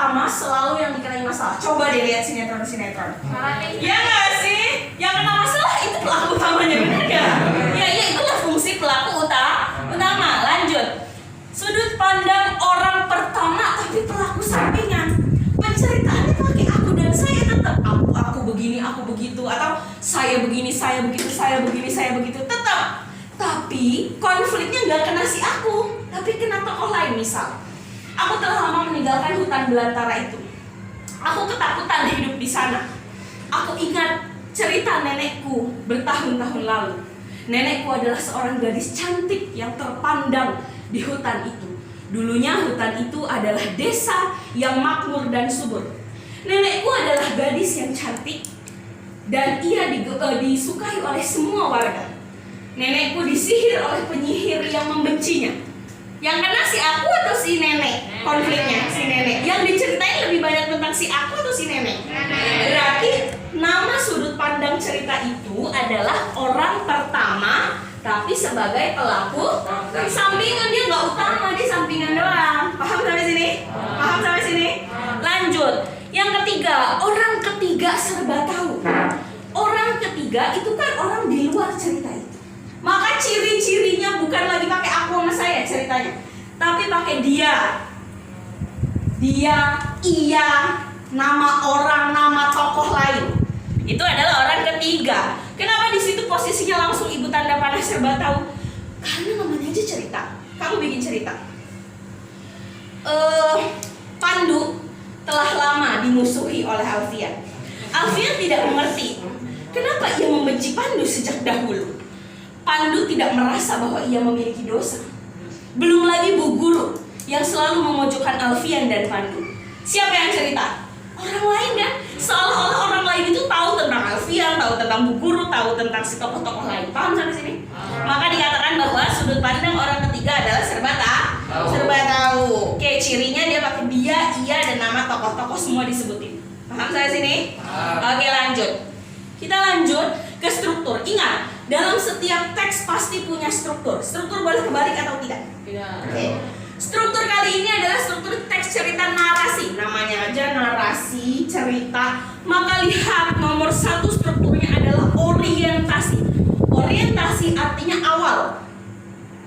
pertama selalu yang dikenai masalah. Coba deh lihat sinetron-sinetron. Ya nggak sih? Yang kena masalah itu pelaku utamanya, benar nggak? Ya itulah fungsi pelaku utama. Lanjut. Sudut pandang orang pertama tapi pelaku sampingan. Penceritaannya pakai aku dan saya tetap aku begini, aku begitu, atau saya begini, saya begitu, saya begini, saya begitu, tetap. Tapi konfliknya nggak kena si aku, tapi kena tokoh lain. Misal, aku telah lama meninggalkan hutan belantara itu. Aku ketakutan hidup di sana. Aku ingat cerita nenekku bertahun-tahun lalu. Nenekku adalah seorang gadis cantik yang terpandang di hutan itu. Dulunya hutan itu adalah desa yang makmur dan subur. Nenekku adalah gadis yang cantik dan ia disukai oleh semua warga. Nenekku disihir oleh penyihir yang membencinya. Yang kena si aku atau si nenek? Konfliknya si nenek. Yang diceritain lebih banyak tentang si aku atau si nenek? Berarti nama sudut pandang cerita itu adalah orang pertama, tapi sebagai pelaku sampingan. Dia nggak utama, dia sampingan doang. Paham sampai sini? Paham sampai sini? Lanjut. Yang ketiga, orang ketiga serba tahu. Orang ketiga itu kan orang di luar cerita itu. Maka ciri-cirinya bukan lagi pakai aku sama saya ceritanya, tapi pakai dia, ia, nama orang, nama tokoh lain. Itu adalah orang ketiga. Kenapa di situ posisinya langsung ibu tanda panah serba tahu? Karena namanya aja cerita. Kamu bikin cerita. Pandu telah lama dimusuhi oleh Alfian. Alfian tidak mengerti kenapa ia membenci Pandu sejak dahulu. Pandu tidak merasa bahwa ia memiliki dosa. Belum lagi Bu Guru yang selalu memojokkan Alfian dan Pandu. Siapa yang cerita? Orang lain kan? Seolah-olah orang lain itu tahu tentang Alfian, tahu tentang Bu Guru, tahu tentang si tokoh-tokoh lain. Paham sampai sini? Maka dikatakan bahwa sudut pandang orang ketiga adalah serba tahu. Oke, cirinya dia pakai dia, ia, dan nama tokoh-tokoh semua disebutin. Paham sampai sini? Oke, lanjut. Kita lanjut ke struktur. Ingat, dalam setiap teks pasti punya struktur. Struktur boleh kebalik atau tidak? Tidak. Oke. Struktur kali ini adalah struktur teks cerita narasi. Namanya aja narasi, cerita. Maka lihat nomor 1 strukturnya adalah orientasi. Orientasi artinya awal.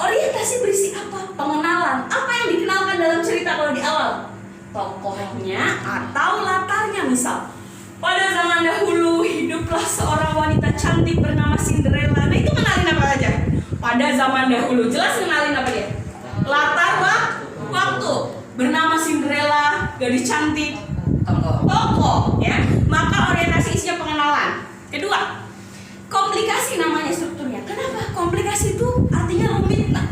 Orientasi berisi apa? Pengenalan. Apa yang dikenalkan dalam cerita kalau di awal? Tokohnya atau latarnya. Misal, pada zaman dahulu hiduplah seorang wanita cantik bernama Cinderella. Nah, itu kenalin apa aja? Pada zaman dahulu. Jelas kenalin apa dia? Latar waktu. Bernama Cinderella, gadis cantik, tokoh, ya. Maka orientasi isinya pengenalan. Kedua, komplikasi namanya strukturnya. Kenapa? Komplikasi itu artinya rumit. Nah,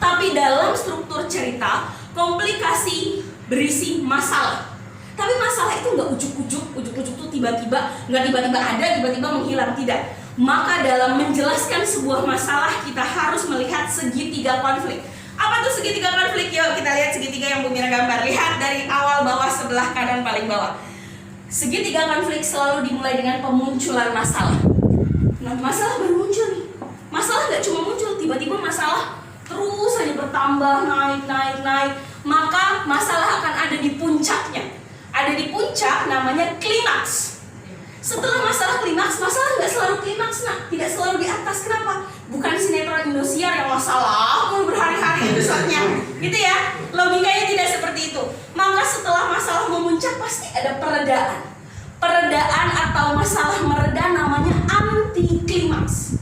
tapi dalam struktur cerita, komplikasi berisi masalah. Tapi masalah itu nggak ujuk-ujuk tuh tiba-tiba, nggak tiba-tiba ada, tiba-tiba menghilang, tidak. Maka dalam menjelaskan sebuah masalah kita harus melihat segitiga konflik. Apa tuh segitiga konflik? Yuk kita lihat segitiga yang Bu Mira gambar. Lihat dari awal bawah sebelah kanan paling bawah. Segitiga konflik selalu dimulai dengan pemunculan masalah. Nah, masalah baru muncul nih. Masalah nggak cuma muncul, tiba-tiba masalah terus saja bertambah, naik. Maka masalah akan ada di puncaknya. Ada di puncak, namanya klimaks. Setelah masalah klimaks, masalah nggak selalu klimaks, nah, tidak selalu di atas. Kenapa? Bukan sinetron Indosiar yang masalah mau berhari-hari episodenya, gitu ya. Logikanya tidak seperti itu. Maka setelah masalah memuncak pasti ada peredaan. Peredaan atau masalah mereda namanya anti klimaks.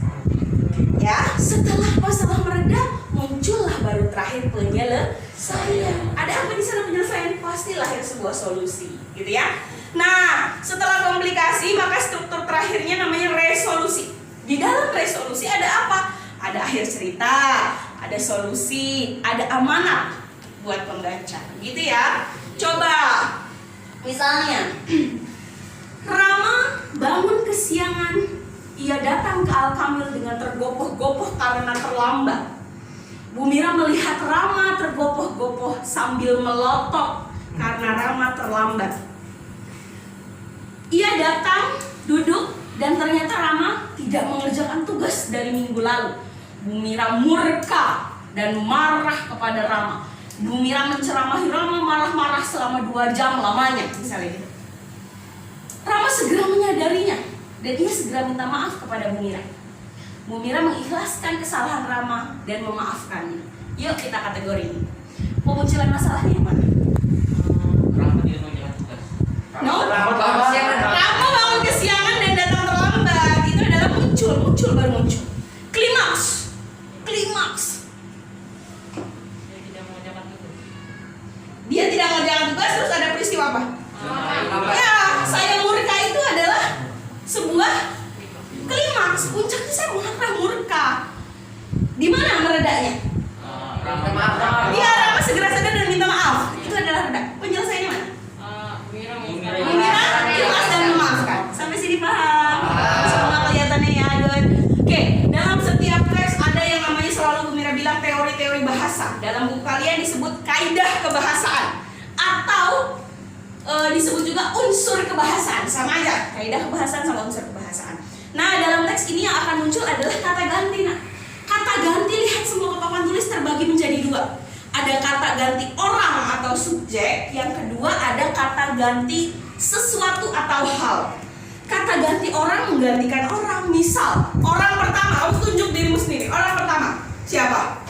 Ya, setelah masalah mereda muncullah baru terakhir penyelesaian. Ada apa di sana penyelesaian? Pasti lahir sebuah solusi, gitu ya. Nah, setelah komplikasi maka struktur terakhirnya namanya resolusi. Di dalam resolusi ada apa? Ada akhir cerita, ada solusi, ada amanat buat pembaca, gitu ya. Coba, misalnya, Rama bangun kesiangan, ia datang ke Al-Kamil dengan tergopoh-gopoh karena terlambat. Bu Mira melihat Rama tergopoh-gopoh sambil melotot karena Rama terlambat. Ia datang, duduk, dan ternyata Rama tidak mengerjakan tugas dari minggu lalu. Bu Mira murka dan marah kepada Rama. Bu Mira menceramahi Rama marah-marah selama 2 jam lamanya, misalnya gitu. Rama segera menyadarinya dan ia segera minta maaf kepada Bu Mira. Bu Mira mengikhlaskan kesalahan Rama dan memaafkannya. Yuk kita kategori ini. Pemunculan masalahnya yang mana? Rama tidak menjalankan tugas. No? Rama bangun kesiangan dan datang terlambat. Itu adalah muncul baru muncul. Klimaks. Dia tidak mengerjakan tugas terus ada peristiwa apa? Ya, saya murka itu adalah sebuah klimaks. Puncaknya saya marah murka. Di mana meredaknya? Dia Rama segera sadar dan minta maaf. Itu adalah reda. Penyelesaiannya mana? Mira ikhlas dan memaafkan. Sampai sini paham? Semua kelihatannya ya, good. Oke, dalam setiap teks ada yang namanya selalu Bu Mira bilang teori-teori bahasa. Dalam buku kalian disebut kaidah kebahasaan atau disebut juga unsur kebahasaan. Sama aja, kaidah kebahasaan sama unsur kebahasaan. Nah, dalam teks ini yang akan muncul adalah kata ganti. Nah, kata ganti, lihat semua papan tulis terbagi menjadi 2. Ada kata ganti orang atau subjek, yang kedua ada kata ganti sesuatu atau hal. Kata ganti orang menggantikan orang. Misal, orang pertama, kamu tunjuk dirimu sendiri. Orang pertama, siapa?